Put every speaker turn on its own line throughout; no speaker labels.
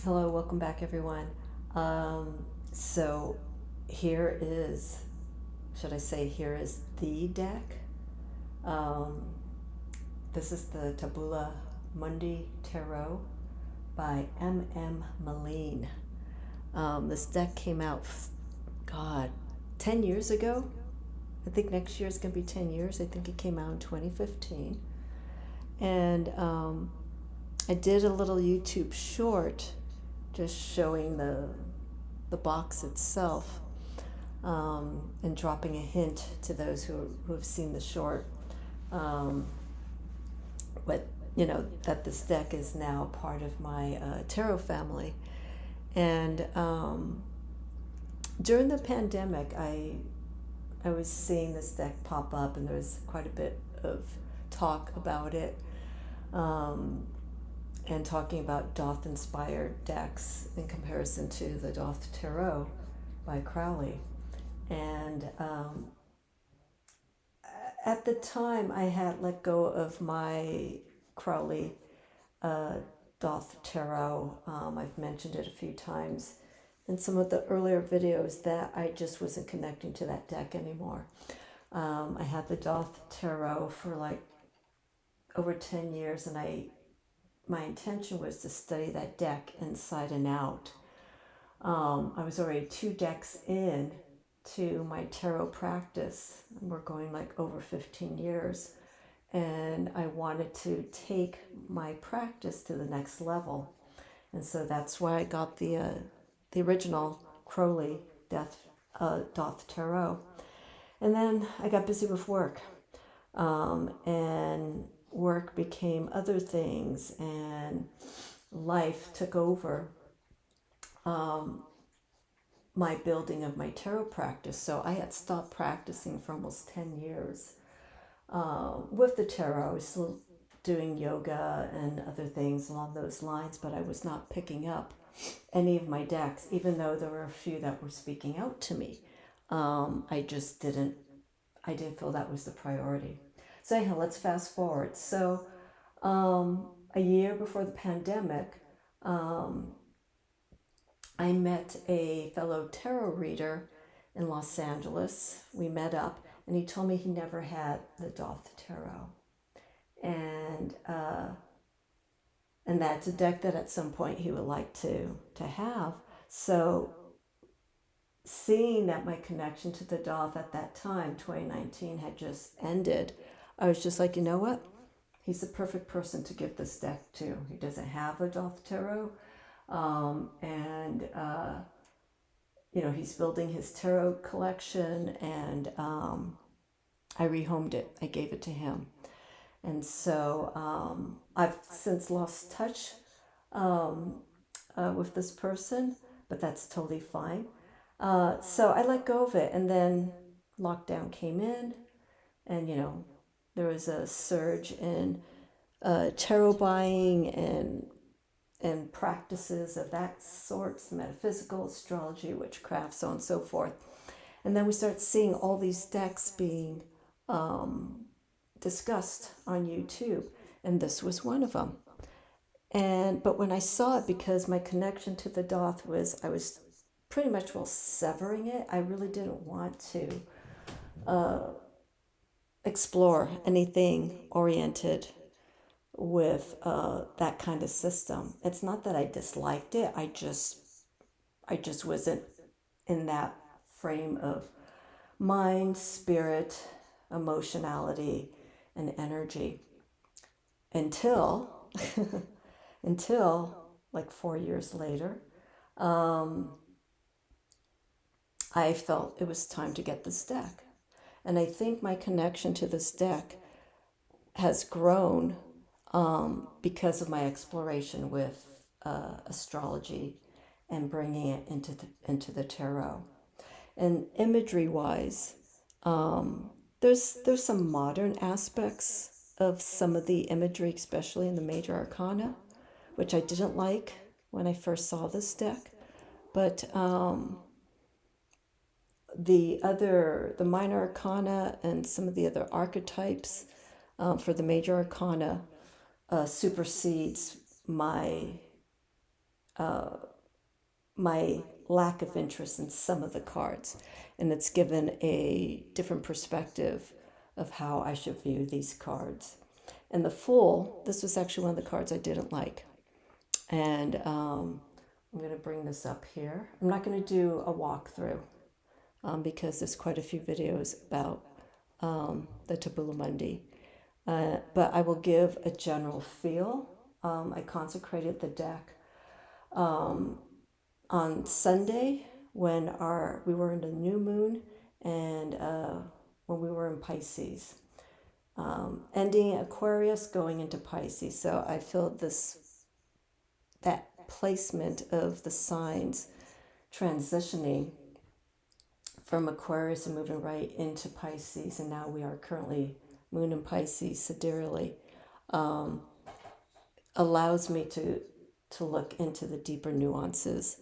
Hello, welcome back, everyone. So here is, should I say, here is the deck. Um, this is the Tabula Mundi Tarot by M.M. Malene. This deck came out, God, 10 years ago. I think next year is going to be 10 years. I think it came out in 2015. And I did a little YouTube short just showing the box itself, and dropping a hint to those who have seen the short, um, but that this deck is now part of my tarot family. And during the pandemic, I was seeing this deck pop up, and there was quite a bit of talk about it, and talking about Doth inspired decks in comparison to the Doth Tarot by Crowley. And at the time, I had let go of my Crowley uh, Doth Tarot. I've mentioned it a few times in some of the earlier videos that I just wasn't connecting to that deck anymore. I had the Doth Tarot for like over 10 years, and my intention was to study that deck inside and out. I was already 2 decks in to my tarot practice. We're going like over 15 years. And I wanted to take my practice to the next level. And so that's why I got the original Crowley Doth Tarot. And then I got busy with work. And work became other things, and life took over my building of my tarot practice. So I had stopped practicing for almost 10 years with the tarot. I was still doing yoga and other things along those lines, but I was not picking up any of my decks, even though there were a few that were speaking out to me. I just didn't, I didn't feel that was the priority. So anyhow, let's fast forward. So a year before the pandemic, I met a fellow tarot reader in Los Angeles. We met up, and he told me he never had the Doth Tarot, and that's a deck that at some point he would like to have. So, seeing that my connection to the Doth at that time, 2019, had just ended, I was just like, you know what? He's the perfect person to give this deck to. He doesn't have a Doth Tarot. And he's building his tarot collection, and I rehomed it. I gave it to him. And so I've since lost touch with this person, but that's totally fine. So I let go of it, and then lockdown came in, and there was a surge in tarot buying and practices of that sort, metaphysical, astrology, witchcraft, so on and so forth. And then we start seeing all these decks being discussed on YouTube, and this was one of them. But when I saw it, because my connection to the Doth was, I was pretty much severing it. I really didn't want to explore anything oriented with that kind of system. It's not that I disliked it. I just wasn't in that frame of mind, spirit, emotionality, and energy until until like 4 years later, I felt it was time to get this deck. And I think my connection to this deck has grown because of my exploration with astrology and bringing it into the tarot. And imagery wise, there's some modern aspects of some of the imagery, especially in the major arcana, which I didn't like when I first saw this deck. But the minor arcana and some of the other archetypes for the major arcana supersedes my my lack of interest in some of the cards, and it's given a different perspective of how I should view these cards. And the Fool, this was actually one of the cards I didn't like. And I'm going to bring this up here. I'm not going to do a walkthrough because there's quite a few videos about the Tabula Mundi. But I will give a general feel. I consecrated the deck on Sunday when we were in the new moon and when we were in Pisces. Ending Aquarius, going into Pisces. So I feel that placement of the signs transitioning from Aquarius and moving right into Pisces, and now we are currently moon in Pisces sidereally, allows me to look into the deeper nuances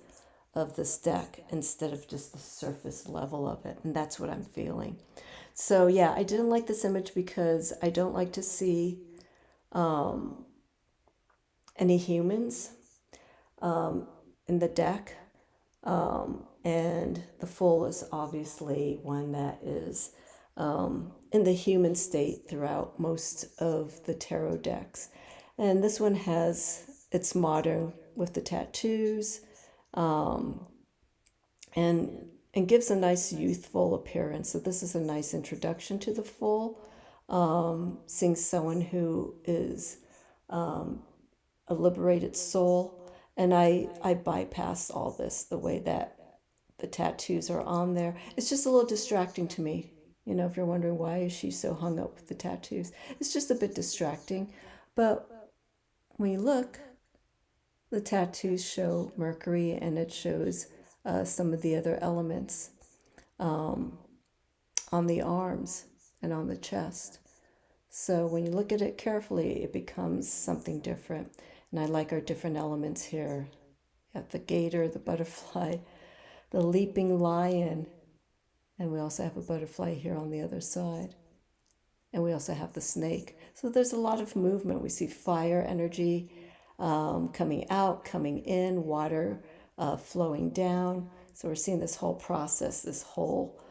of this deck instead of just the surface level of it, and that's what I'm feeling. So yeah, I didn't like this image because I don't like to see any humans in the deck. And the Fool is obviously one that is in the human state throughout most of the tarot decks. And this one it's modern with the tattoos, and gives a nice youthful appearance. So this is a nice introduction to the Fool, seeing someone who is a liberated soul. And I bypassed all this, the way that the tattoos are on there. It's just a little distracting to me. You know, if you're wondering why is she so hung up with the tattoos, it's just a bit distracting. But when you look, the tattoos show Mercury, and it shows some of the other elements on the arms and on the chest. So when you look at it carefully, it becomes something different. And I like our different elements here. You have the gator, the butterfly, the leaping lion, and we also have a butterfly here on the other side. And we also have the snake. So there's a lot of movement. We see fire energy coming out, coming in, water flowing down. So we're seeing this whole process, this whole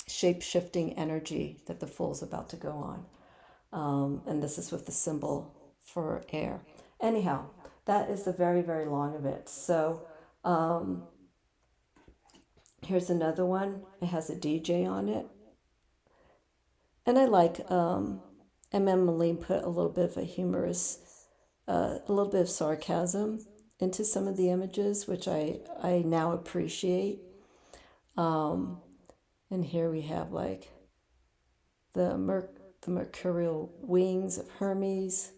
shape-shifting energy that the Fool's about to go on. And this is with the symbol for air. Anyhow, that is the very, very long of it. So here's another one. It has a DJ on it. And I like Emily put a little bit of a humorous, a little bit of sarcasm into some of the images, which I now appreciate. And here we have like the mercurial wings of Hermes.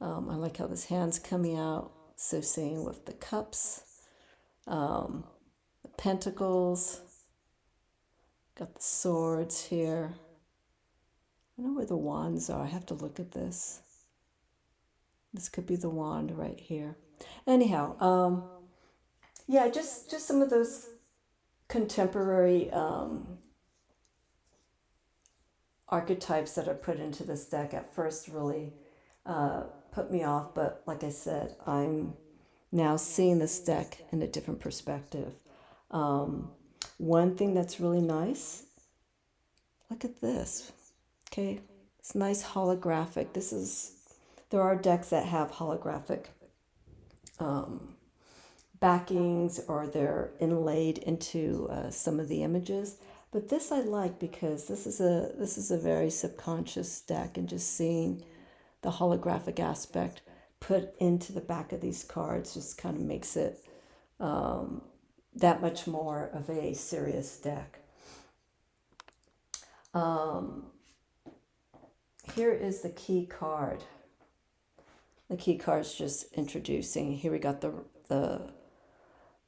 I like how this hand's coming out, associating with the cups, the pentacles, got the swords here. I don't know where the wands are. I have to look at this. This could be the wand right here. Anyhow, yeah, just some of those contemporary archetypes that are put into this deck at first really put me off, but like I said, I'm now seeing this deck in a different perspective. One thing that's really nice, look at this. Okay, it's nice holographic. There are decks that have holographic backings, or they're inlaid into some of the images. But this I like because this is a very subconscious deck, and just seeing the holographic aspect put into the back of these cards just kind of makes it that much more of a serious deck. Here is the key card. The key card's just introducing. Here we got the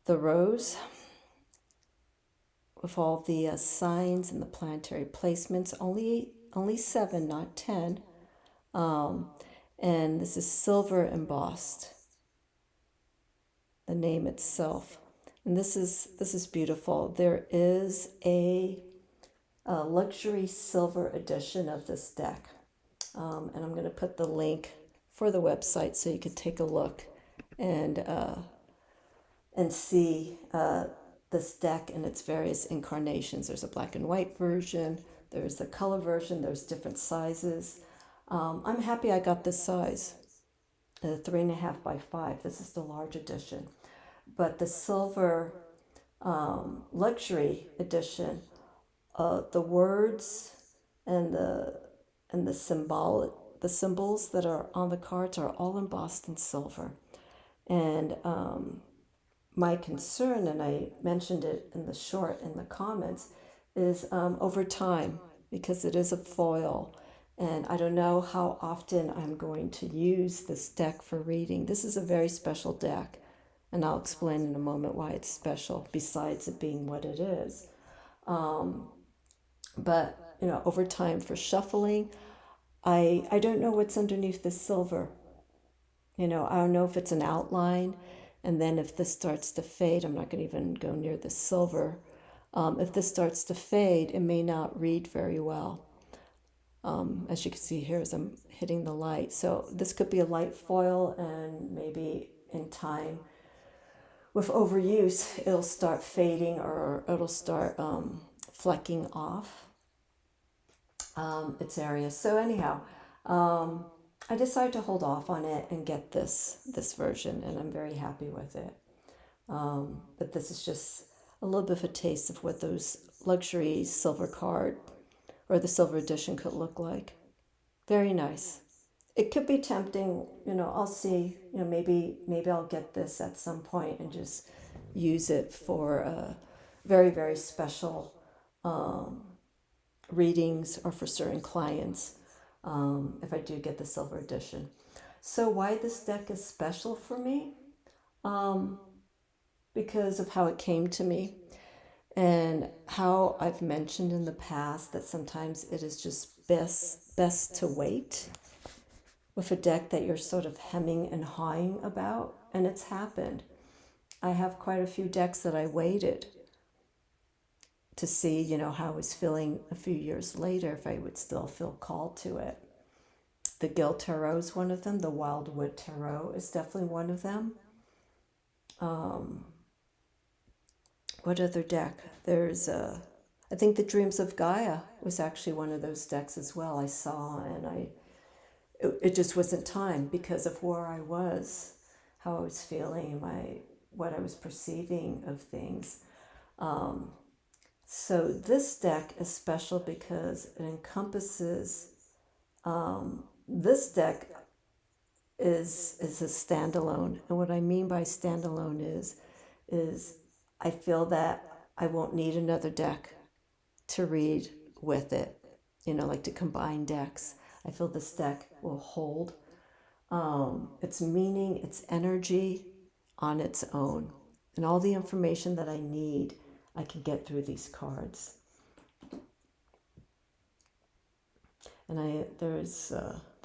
rose with all the signs and the planetary placements. Only 7, not 10. And this is silver embossed, the name itself. And this is beautiful. There is a luxury silver edition of this deck. And I'm going to put the link for the website so you can take a look and see this deck in its various incarnations. There's a black and white version, there's the color version, there's different sizes. I'm happy I got this size, 3.5 by 5. This is the large edition. But the silver luxury edition, the words and the symbols that are on the cards are all embossed in silver. And my concern, and I mentioned it in the short in the comments, is over time, because it is a foil, and I don't know how often I'm going to use this deck for reading. This is a very special deck, and I'll explain in a moment why it's special, besides it being what it is. But, over time for shuffling, I don't know what's underneath the silver. I don't know if it's an outline, and then if this starts to fade, I'm not going to even go near the silver. If this starts to fade, it may not read very well. As you can see here as I'm hitting the light. So this could be a light foil, and maybe in time, with overuse, it'll start fading, or it'll start flecking off its area. So anyhow, I decided to hold off on it and get this version, and I'm very happy with it. But this is just a little bit of a taste of what those luxury silver card or the silver edition could look like. Very nice. It could be tempting, I'll see, maybe I'll get this at some point and just use it for very, very special readings, or for certain clients, if I do get the silver edition. So why this deck is special for me? Because of how it came to me, and how I've mentioned in the past that sometimes it is just best to wait with a deck that you're sort of hemming and hawing about. And it's happened. I have quite a few decks that I waited to see, how I was feeling a few years later, if I would still feel called to it. The Gill Tarot is one of them. The Wildwood Tarot is definitely one of them. What other deck? There's I think the Dreams of Gaia was actually one of those decks as well. I saw, and it just wasn't time because of where I was, how I was feeling, what I was perceiving of things. So this deck is special because it encompasses. This deck is a standalone, and what I mean by standalone is I feel that I won't need another deck to read with it, like to combine decks. I feel this deck will hold its meaning, its energy on its own, and all the information that I need, I can get through these cards. And there's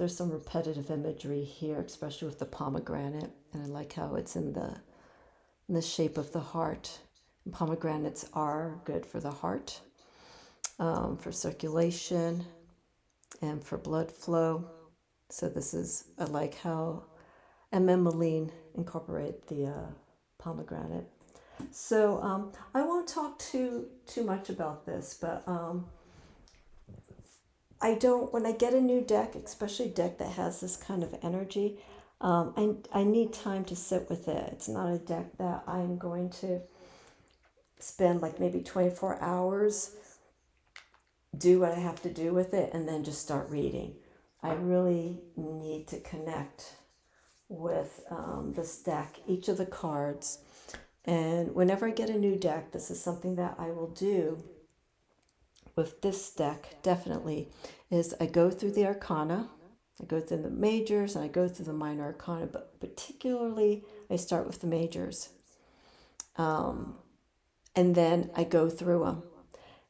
some repetitive imagery here, especially with the pomegranate, and I like how it's in the shape of the heart. And pomegranates are good for the heart, for circulation, and for blood flow. So I like how Emma Moline incorporate the pomegranate. So I won't talk too much about this, but when I get a new deck, especially a deck that has this kind of energy, I need time to sit with it. It's not a deck that I'm going to spend like maybe 24 hours, do what I have to do with it, and then just start reading. I really need to connect with this deck, each of the cards. And whenever I get a new deck, this is something that I will do with this deck, definitely, is I go through the arcana, I go through the majors, and I go through the minor arcana, but particularly I start with the majors. And then I go through them,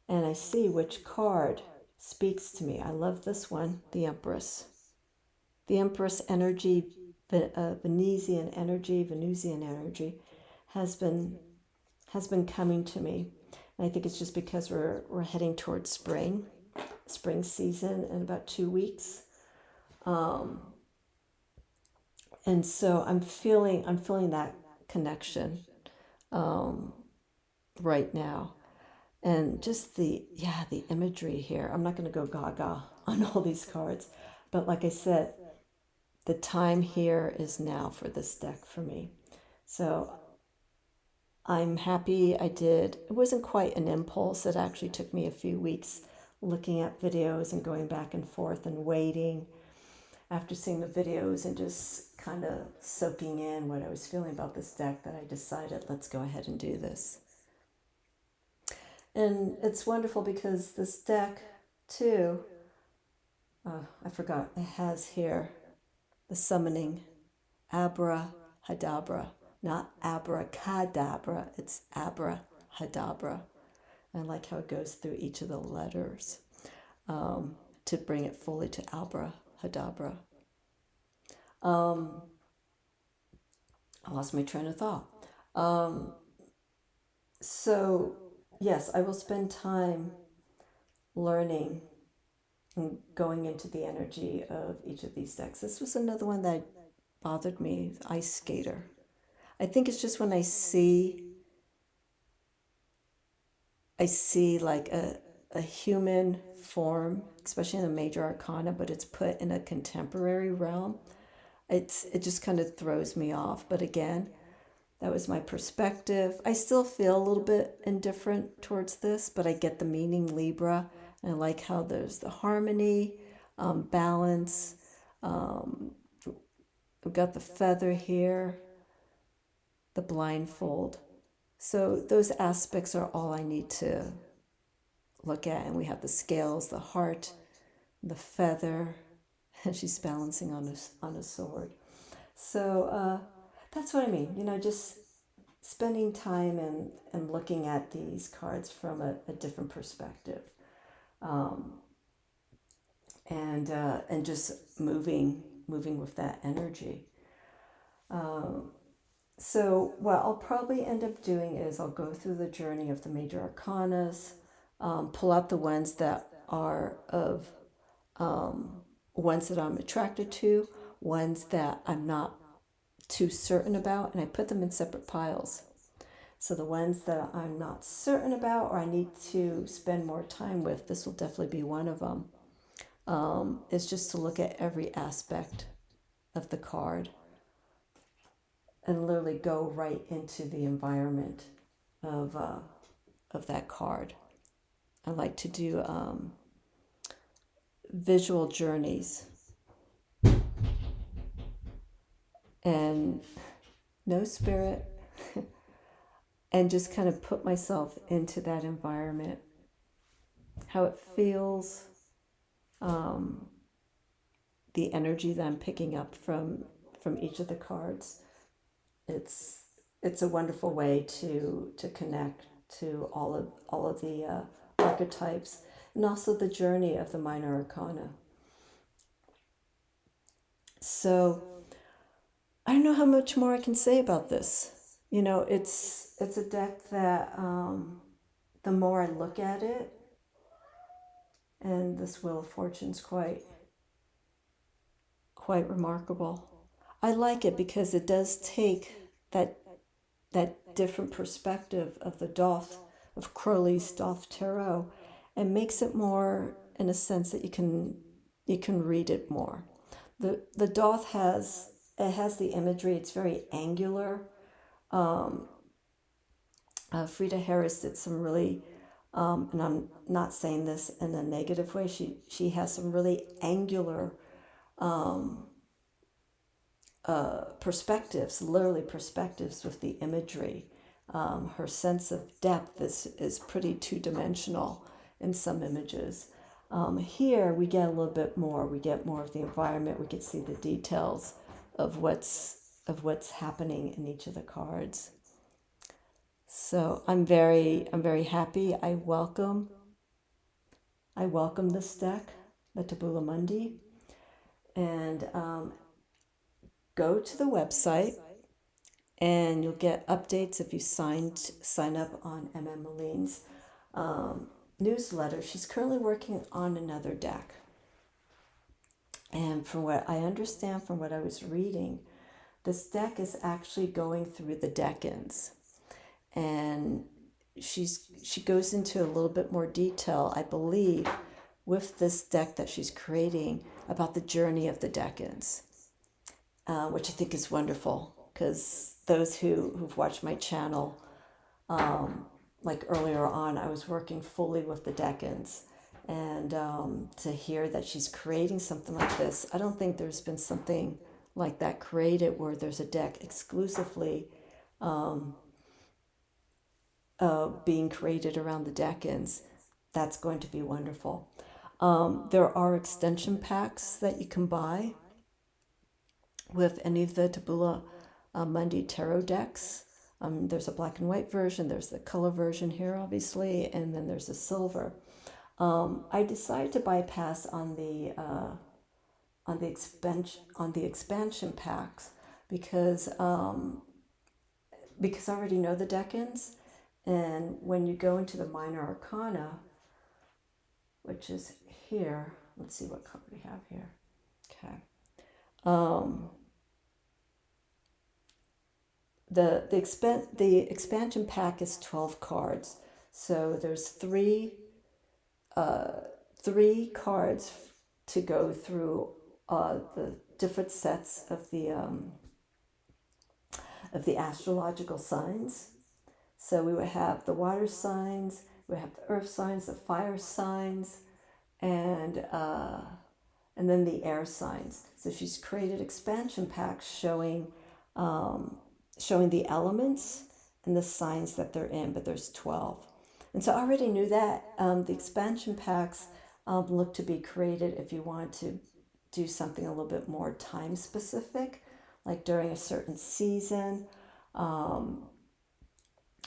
and I see which card speaks to me. I love this one, the Empress. The Empress energy, Venusian energy has been coming to me. And I think it's just because we're heading towards spring season in about 2 weeks. And so I'm feeling that connection right now. And just the imagery here. I'm not going to go gaga on all these cards, but like I said, the time here is now for this deck for me. So I'm happy I did. It wasn't quite an impulse. It actually took me a few weeks looking at videos and going back and forth and waiting after seeing the videos and just kind of soaking in what I was feeling about this deck, that I decided, let's go ahead and do this. And it's wonderful because this deck too, I forgot, it has here the summoning abracadabra, not abracadabra, it's abracadabra. I like how it goes through each of the letters to bring it fully to abracadabra. I lost my train of thought. So, yes, I will spend time learning and going into the energy of each of these decks. This was another one that bothered me, Ice Skater. I think it's just when I see like a human form, especially in the major arcana, but it's put in a contemporary realm. It just kind of throws me off. But again, that was my perspective. I still feel a little bit indifferent towards this, but I get the meaning Libra. And I like how there's the harmony, balance. We've got the feather here, the blindfold. So those aspects are all I need to look at. And we have the scales, the heart, the feather, and she's balancing on a sword. So that's what I mean. Just spending time and looking at these cards from a different perspective, and just moving with that energy. So what I'll probably end up doing is I'll go through the journey of the major arcanas, pull out the ones that are of ones that I'm attracted to, ones that I'm not too certain about, and I put them in separate piles. So the ones that I'm not certain about or I need to spend more time with, this will definitely be one of them. It's just to look at every aspect of the card and literally go right into the environment of that card. I like to do visual journeys, and no spirit, and just kind of put myself into that environment, how it feels, the energy that I'm picking up from each of the cards. It's a wonderful way to connect to all of the archetypes, and also the journey of the minor arcana. So I don't know how much more I can say about this. It's a deck that the more I look at it, and this Wheel of Fortune's quite remarkable. I like it because it does take that different perspective of the Thoth, of Crowley's Thoth Tarot, and makes it more, in a sense, that you can read it more. The Thoth has the imagery. It's very angular. Frida Harris did some really, and I'm not saying this in a negative way. She has some really angular perspectives, literally perspectives with the imagery. Her sense of depth is pretty two-dimensional in some images. Here we get a little bit more. We get more of the environment. We can see the details of what's happening in each of the cards. So I'm very happy. I welcome this deck, the Tabula Mundi, and go to the website, and you'll get updates if you sign up on MM Maline's newsletter. She's currently working on another deck, and from what I understand, from what I was reading, this deck is actually going through the decans, and she goes into a little bit more detail, I believe, with this deck that she's creating about the journey of the decans, which I think is wonderful, because those who've watched my channel, like earlier on, I was working fully with the decans, and to hear that she's creating something like this, I don't think there's been something like that created where there's a deck exclusively being created around the decans. That's going to be wonderful. There are extension packs that you can buy with any of the Tabula Mundi Tarot decks. There's a black and white version, there's the color version here, obviously, and then there's a silver. I decided to bypass on the expansion packs because I already know the decans, and when you go into the minor arcana, which is here, let's see what card we have here. Okay. The expansion pack is 12 cards, so there's three cards to go through the different sets of the astrological signs. So we would have the water signs, we have the earth signs, the fire signs, and then the air signs. So she's created expansion packs showing the elements and the signs that they're in, but there's 12. And so I already knew that. The expansion packs look to be created if you want to do something a little bit more time specific, like during a certain season,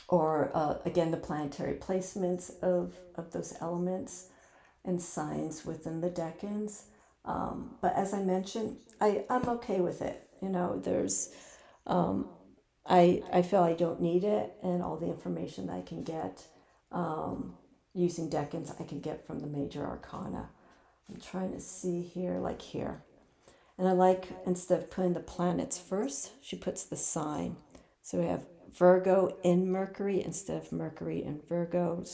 or again, the planetary placements of those elements and signs within the decans. But as I mentioned, I'm okay with it. You know, there's, I feel I don't need it, and all the information that I can get using decans, I can get from the major arcana. I'm trying to see here, like here. And I like, instead of putting the planets first, she puts the sign. So we have Virgo in Mercury instead of Mercury in Virgo.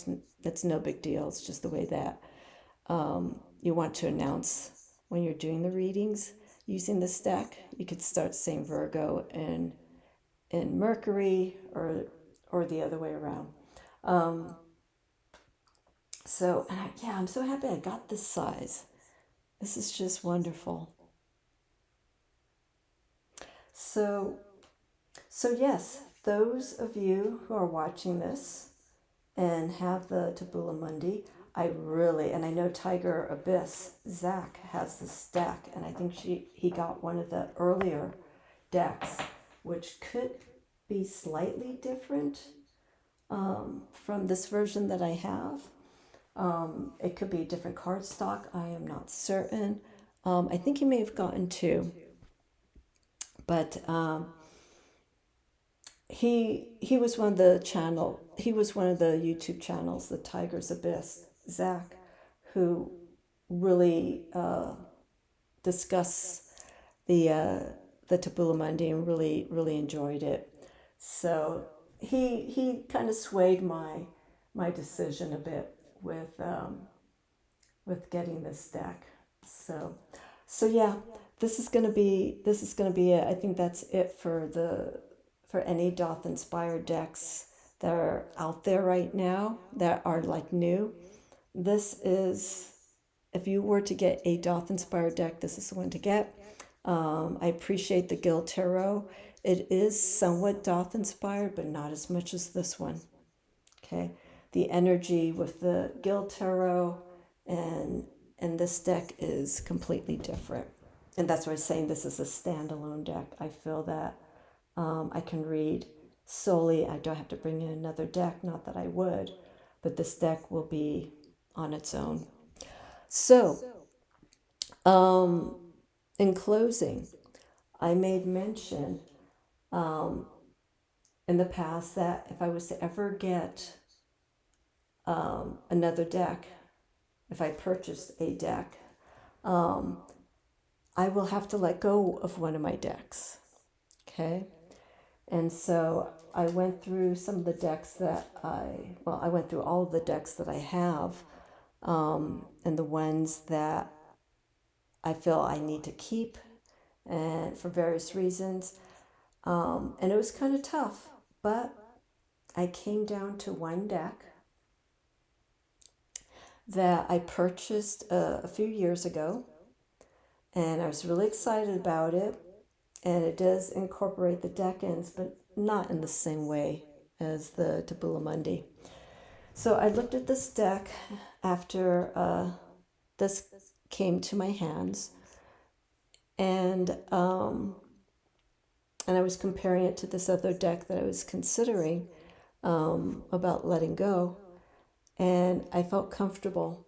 That's no big deal. It's just the way that you want to announce when you're doing the readings using this deck. You could start saying Virgo in Mercury, or the other way around. I'm so happy I got this size. This is just wonderful. So yes, those of you who are watching this and have the Tabula Mundi, and I know Tiger Abyss, Zack, has this deck, and I think he got one of the earlier decks, which could be slightly different from this version that I have. It could be a different cardstock. I am not certain. I think he may have gotten two, but he was one of the YouTube channels, the Tiger's Abyss, Zack, who really discuss the Tabula Mundi and really enjoyed it. So he kind of swayed my decision a bit with getting this deck. So yeah, this is gonna be it. I think that's it for any Doth inspired decks that are out there right now that are like new. This is, if you were to get a Doth inspired deck, this is the one to get. I appreciate the Guild Tarot. It is somewhat Doth inspired, but not as much as this one. Okay, the energy with the Guild Tarot and this deck is completely different, and that's why I'm saying this is a standalone deck. I feel that I can read solely. I don't have to bring in another deck. Not that I would, but this deck will be on its own. So, in closing, I made mention in the past that if I was to ever get another deck, if I purchased a deck, I will have to let go of one of my decks. okay? And so I went through some of the decks that I went through all of the decks that I have, and the ones that I feel I need to keep, and for various reasons. And it was kind of tough, but I came down to one deck that I purchased a few years ago, and I was really excited about it. And it does incorporate the deck ends, but not in the same way as the Tabula Mundi. So I looked at this deck after this came to my hands, and I was comparing it to this other deck that I was considering about letting go, and I felt comfortable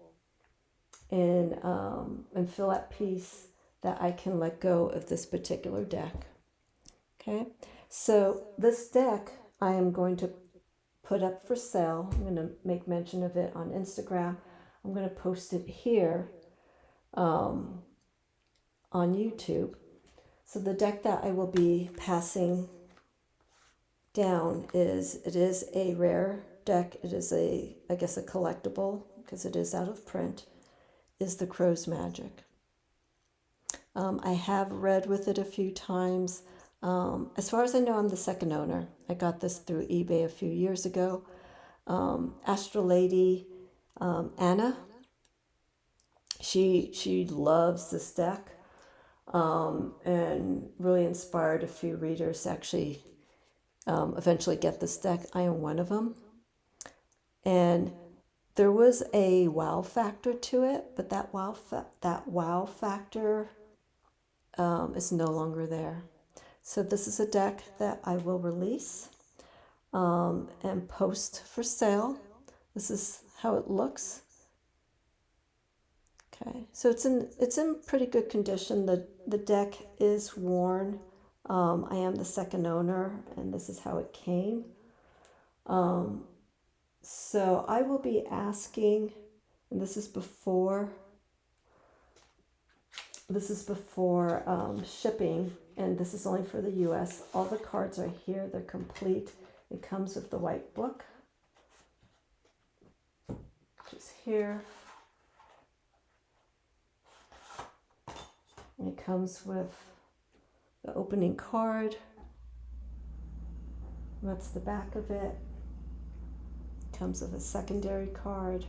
and feel at peace that I can let go of this particular deck. Okay, so this deck I am going to put up for sale. I'm going to make mention of it on Instagram. I'm going to post it here on YouTube. So the deck that I will be passing down is a rare deck. It is I guess a collectible, because it is out of print, is the Crow's Magic. I have read with it a few times. As far as I know, I'm the second owner. I got this through eBay a few years ago. Astral Lady Anna, she loves this deck, and really inspired a few readers to actually eventually get this deck. I am one of them. And there was a wow factor to it, but that wow factor is no longer there. So this is a deck that I will release and post for sale. This is how it looks. Okay, so it's in pretty good condition. The deck is worn. I am the second owner, and this is how it came. So I will be asking, and this is before shipping, and this is only for the US. All the cards are here, they're complete. It comes with the white book, which is here. And it comes with the opening card. That's the back of it. It comes with a secondary card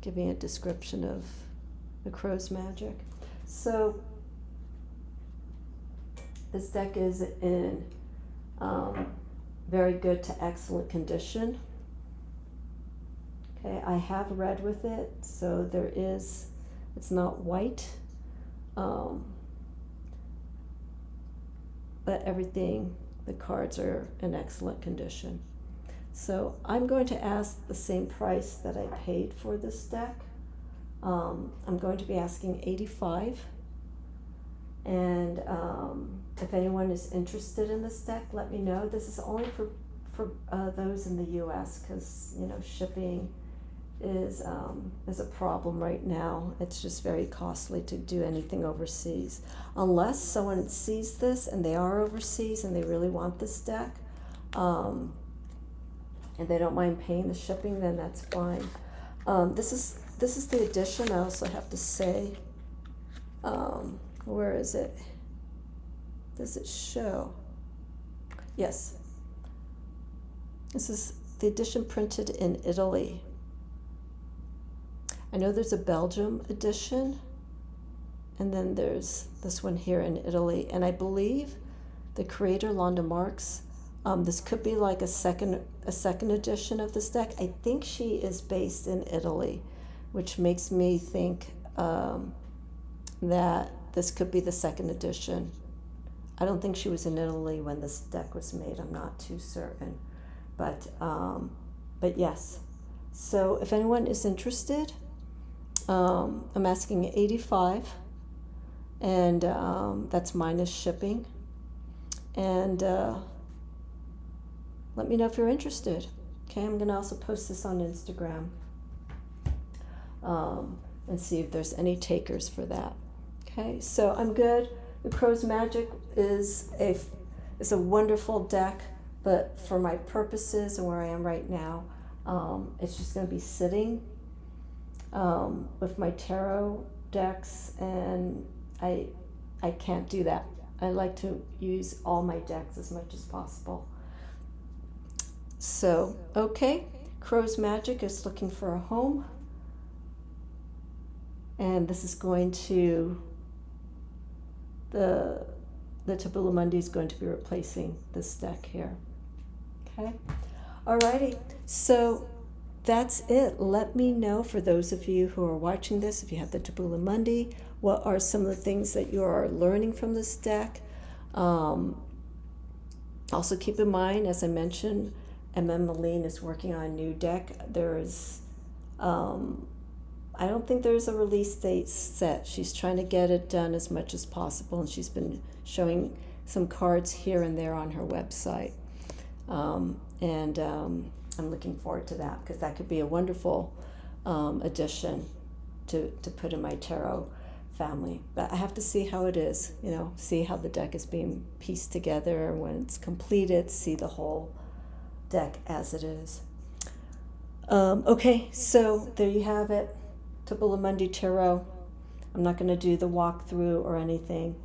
giving a description of the Crow's Magic. So this deck is in very good to excellent condition. Okay, I have read with it, so it's not white, but everything, the cards are in excellent condition. So I'm going to ask the same price that I paid for this deck. I'm going to be asking $85, and if anyone is interested in this deck, let me know. This is only for those in the US, because shipping is a problem right now. It's just very costly to do anything overseas, unless someone sees this and they are overseas and they really want this deck, and they don't mind paying the shipping, then that's fine. This is the edition. I also have to say, where is it? Does it show? Yes. This is the edition printed in Italy. I know there's a Belgium edition, and then there's this one here in Italy. And I believe the creator, Londa Marks, this could be like a second edition of this deck. I think she is based in Italy, which makes me think that this could be the second edition. I don't think she was in Italy when this deck was made. I'm not too certain, but yes. So if anyone is interested, I'm asking $85, and that's minus shipping. And let me know if you're interested. Okay, I'm gonna also post this on Instagram and see if there's any takers for that. Okay, so I'm good. The Crow's Magic is a wonderful deck, but for my purposes and where I am right now, it's just going to be sitting with my tarot decks, and I can't do that. I like to use all my decks as much as possible. So, okay, Crow's Magic is looking for a home, and this is going to, the Tabula Mundi is going to be replacing this deck here. Okay, alrighty, so that's it. Let me know, for those of you who are watching this, if you have the Tabula Mundi, what are some of the things that you are learning from this deck. Also keep in mind, as I mentioned, MM Malene is working on a new deck. There's, I don't think there's a release date set. She's trying to get it done as much as possible, and she's been showing some cards here and there on her website. I'm looking forward to that, because that could be a wonderful addition to put in my tarot family. But I have to see how it is, see how the deck is being pieced together. When it's completed, see the whole deck as it is. Okay, so there you have it, Tabula Mundi Tarot. I'm not going to do the walkthrough or anything.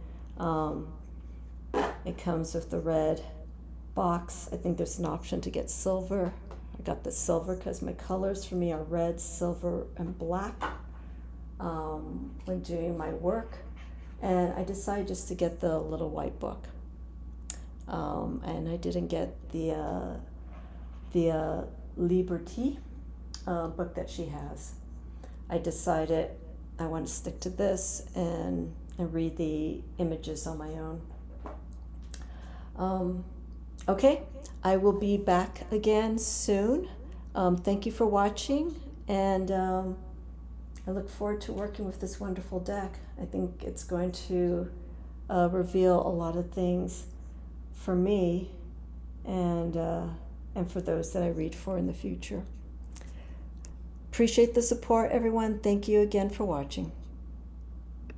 It comes with the red box. I think there's an option to get silver. I got the silver because my colors for me are red, silver, and black when doing my work. And I decided just to get the little white book. And I didn't get the Liber T book that she has. I decided I want to stick to this and read the images on my own. Okay, I will be back again soon. Thank you for watching, and I look forward to working with this wonderful deck. I think it's going to reveal a lot of things for me and for those that I read for in the future. Appreciate the support, everyone. Thank you again for watching.